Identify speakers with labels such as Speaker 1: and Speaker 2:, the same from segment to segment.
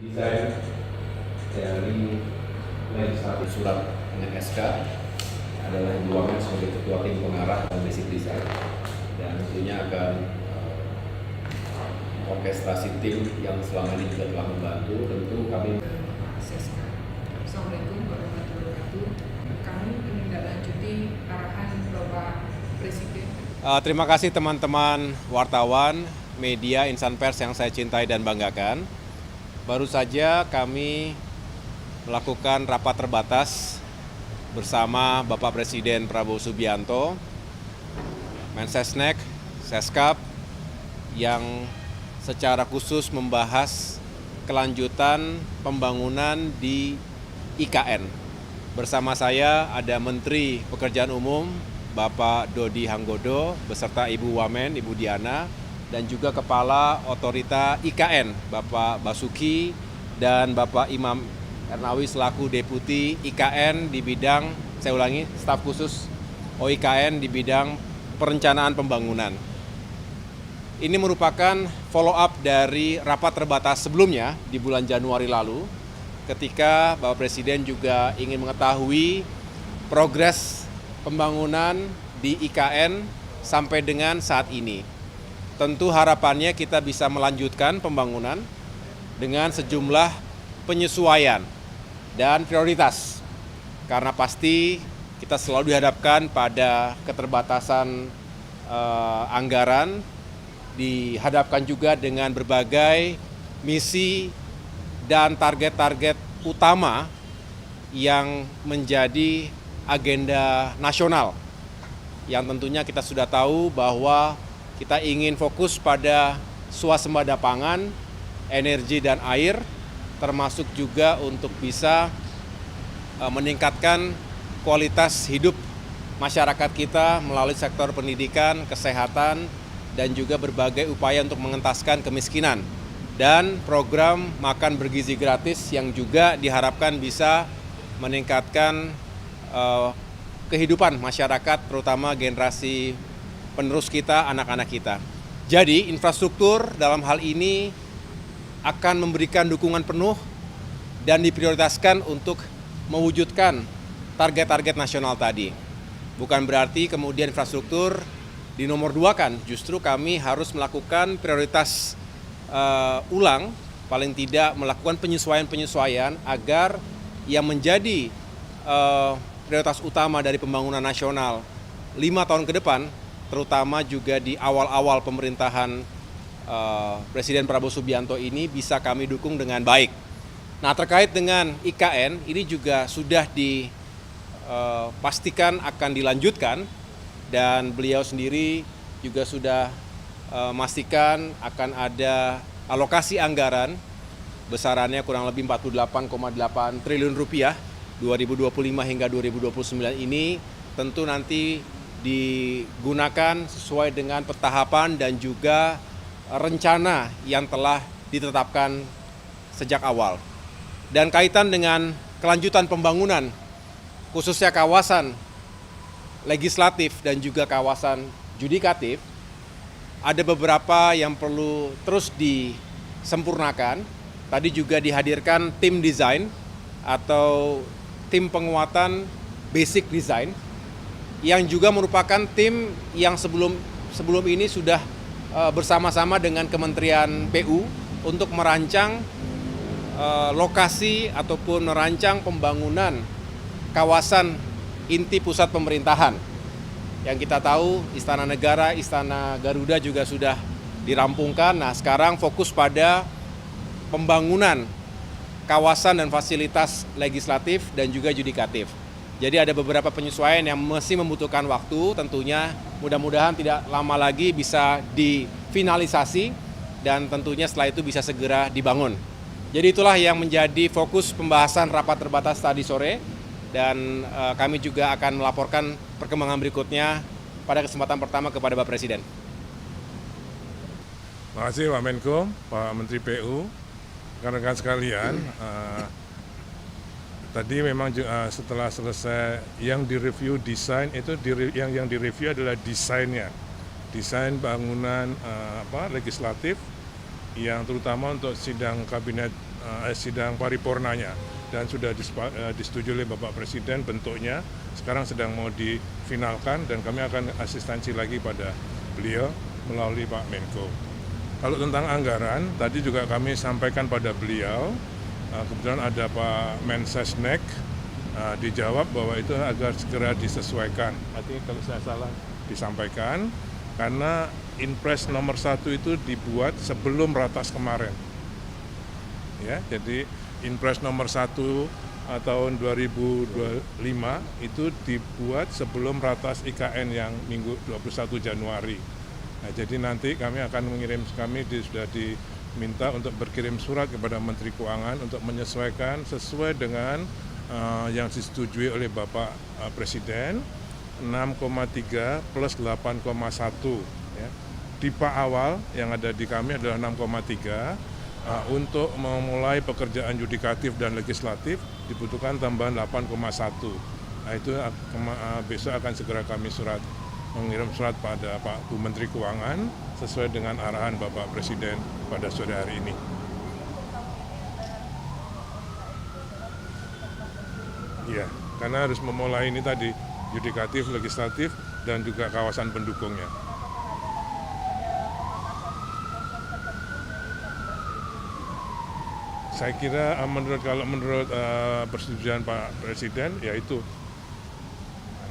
Speaker 1: Desain dari legislatif surat dengan SK adalah Ibu Wamen sebagai ketua tim pengarah dan basic design, dan tentunya akan orkestrasi tim yang selama ini juga telah membantu. Tentu kami
Speaker 2: Assalamualaikum warahmatullahi wabarakatuh. Kami menindaklanjuti arahan Bapak Presiden.
Speaker 3: Terima kasih teman-teman wartawan, media, insan pers yang saya cintai dan banggakan. Baru saja kami melakukan rapat terbatas bersama Bapak Presiden Prabowo Subianto, Mensesnek, Seskap, yang secara khusus membahas kelanjutan pembangunan di IKN. Bersama saya ada Menteri Pekerjaan Umum, Bapak Dodi Hanggodo, beserta Ibu Wamen, Ibu Diana, dan juga Kepala Otorita IKN, Bapak Basuki, dan Bapak Imam Ernawi selaku Deputi IKN di bidang, saya ulangi, staf khusus OIKN di bidang perencanaan pembangunan. Ini merupakan follow up dari rapat terbatas sebelumnya di bulan Januari lalu, ketika Bapak Presiden juga ingin mengetahui progres pembangunan di IKN sampai dengan saat ini. Tentu harapannya kita bisa melanjutkan pembangunan dengan sejumlah penyesuaian dan prioritas. Karena pasti kita selalu dihadapkan pada keterbatasan anggaran, dihadapkan juga dengan berbagai misi dan target-target utama yang menjadi agenda nasional. Yang tentunya kita sudah tahu bahwa kita ingin fokus pada swasembada pangan, energi dan air, termasuk juga untuk bisa meningkatkan kualitas hidup masyarakat kita melalui sektor pendidikan, kesehatan, dan juga berbagai upaya untuk mengentaskan kemiskinan. Dan program makan bergizi gratis yang juga diharapkan bisa meningkatkan kehidupan masyarakat, terutama generasi penerus kita, anak-anak kita. Jadi infrastruktur dalam hal ini akan memberikan dukungan penuh dan diprioritaskan untuk mewujudkan target-target nasional tadi. Bukan berarti kemudian infrastruktur dinomor duakan, justru kami harus melakukan prioritas ulang, paling tidak melakukan penyesuaian-penyesuaian agar yang menjadi prioritas utama dari pembangunan nasional 5 tahun ke depan, terutama juga di awal-awal pemerintahan Presiden Prabowo Subianto ini bisa kami dukung dengan baik. Nah, terkait dengan IKN, ini juga sudah dipastikan akan dilanjutkan, dan beliau sendiri juga sudah memastikan akan ada alokasi anggaran besarannya kurang lebih 48,8 triliun rupiah 2025 hingga 2029 ini tentu nanti digunakan sesuai dengan petahapan dan juga rencana yang telah ditetapkan sejak awal. Dan kaitan dengan kelanjutan pembangunan, khususnya kawasan legislatif dan juga kawasan yudikatif, ada beberapa yang perlu terus disempurnakan. Tadi juga dihadirkan tim desain atau tim penguatan basic design, yang juga merupakan tim yang sebelum ini sudah bersama-sama dengan Kementerian PU untuk merancang lokasi ataupun merancang pembangunan kawasan inti pusat pemerintahan. Yang kita tahu Istana Negara, Istana Garuda juga sudah dirampungkan. Nah, sekarang fokus pada pembangunan kawasan dan fasilitas legislatif dan juga yudikatif. Jadi ada beberapa penyesuaian yang masih membutuhkan waktu, tentunya mudah-mudahan tidak lama lagi bisa difinalisasi dan tentunya setelah itu bisa segera dibangun. Jadi itulah yang menjadi fokus pembahasan rapat terbatas tadi sore, dan kami juga akan melaporkan perkembangan berikutnya pada kesempatan pertama kepada Bapak Presiden.
Speaker 4: Terima kasih Pak Menko, Pak Menteri PU, rekan-rekan sekalian. Tadi memang setelah selesai yang direview desain itu yang direview adalah desainnya, desain bangunan legislatif yang terutama untuk sidang kabinet sidang paripurnanya dan sudah disetujui oleh Bapak Presiden bentuknya. Sekarang sedang mau difinalkan dan kami akan asistensi lagi pada beliau melalui Pak Menko. Kalau tentang anggaran, tadi juga kami sampaikan pada beliau, kebetulan ada Pak Mensesnek, dijawab bahwa itu agar segera disesuaikan. Artinya kalau saya salah disampaikan, karena Inpres nomor 1 itu dibuat sebelum ratas kemarin. Ya, jadi Inpres nomor 1 tahun 2025 itu dibuat sebelum ratas IKN yang minggu 21 Januari. Nah, jadi nanti kami akan sudah diminta untuk berkirim surat kepada Menteri Keuangan untuk menyesuaikan sesuai dengan yang disetujui oleh Bapak Presiden 6,3 plus 8,1 ya. Tipe awal yang ada di kami adalah 6,3. Untuk memulai pekerjaan yudikatif dan legislatif dibutuhkan tambahan 8,1. Nah, itu besok akan segera kami mengirim surat pada Pak Bu Menteri Keuangan sesuai dengan arahan Bapak Presiden pada sore hari ini. Iya, karena harus memulai ini tadi, yudikatif, legislatif, dan juga kawasan pendukungnya. Saya kira kalau menurut persetujuan Pak Presiden, yaitu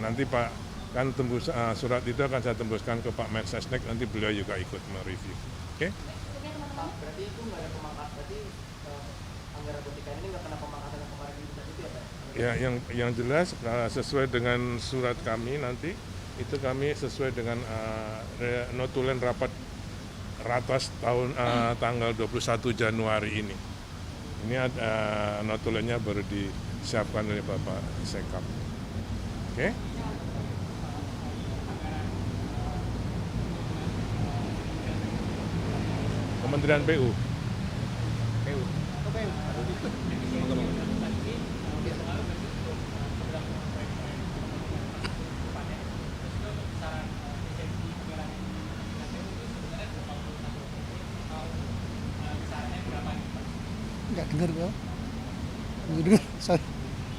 Speaker 4: nanti Pak kan tembus surat itu akan saya tembuskan ke Pak Mensesnek, nanti beliau juga ikut mereview. Oke?
Speaker 5: Berarti itu nggak ada pemangkatan, berarti anggaran BPKN ini nggak kena pemangkatan yang kemarin dibuat itu ya Pak?
Speaker 4: Ya, yang jelas sesuai dengan surat kami nanti, itu kami sesuai dengan notulen rapat ratas tahun tanggal 21 Januari ini. Ini notulennya baru disiapkan oleh Bapak Sekap. Oke? Kementerian PU.
Speaker 6: Nggak dengar kok. Nggak dengar.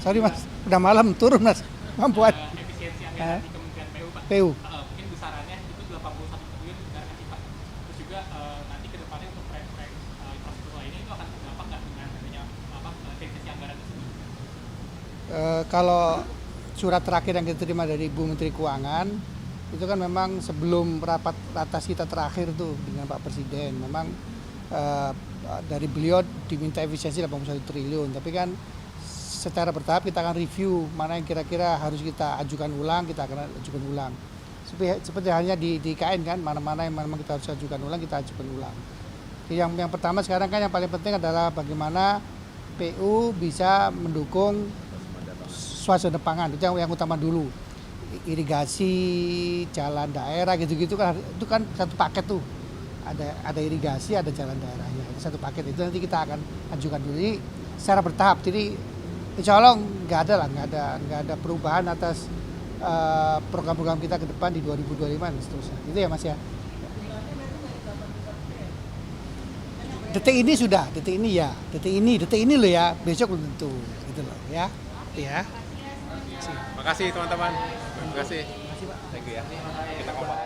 Speaker 6: Sorry mas, udah malam turun mas. Mampuan.
Speaker 5: Efisiensi anggaran di Kementerian PU Pak.
Speaker 6: PU.
Speaker 5: Mungkin besarannya itu 81 triliun anggaran sih Pak. Terus juga nanti ke depannya untuk proyek-proyek infrastruktur lainnya itu akan berdampak nggak dengan adanya efisiensi anggaran tersebut?
Speaker 6: Kalau surat terakhir yang kita terima dari Ibu Menteri Keuangan itu kan memang sebelum rapat ratas kita terakhir tuh dengan Pak Presiden, memang dari beliau diminta efisiensi 81 triliun, tapi kan secara bertahap kita akan review mana yang kira-kira harus kita ajukan ulang, kita akan ajukan ulang. Seperti halnya di IKN kan, mana-mana yang memang kita harus ajukan ulang, kita ajukan ulang. Yang pertama sekarang kan yang paling penting adalah bagaimana PU bisa mendukung swasembada pangan, itu yang utama dulu. Irigasi, jalan daerah gitu-gitu kan, itu kan satu paket tuh. Ada irigasi, ada jalan daerahnya, itu satu paket, itu nanti kita akan ajukan dulu. Jadi secara bertahap, jadi insya Allah nggak ada perubahan atas program-program kita ke depan di 2025 dan seterusnya. Itu ya Mas ya. Detik ini sudah, detik ini loh ya, besok belum tentu, gitu loh ya.
Speaker 3: Terima kasih teman-teman. Terima kasih. Thank you ya. Kita kompak.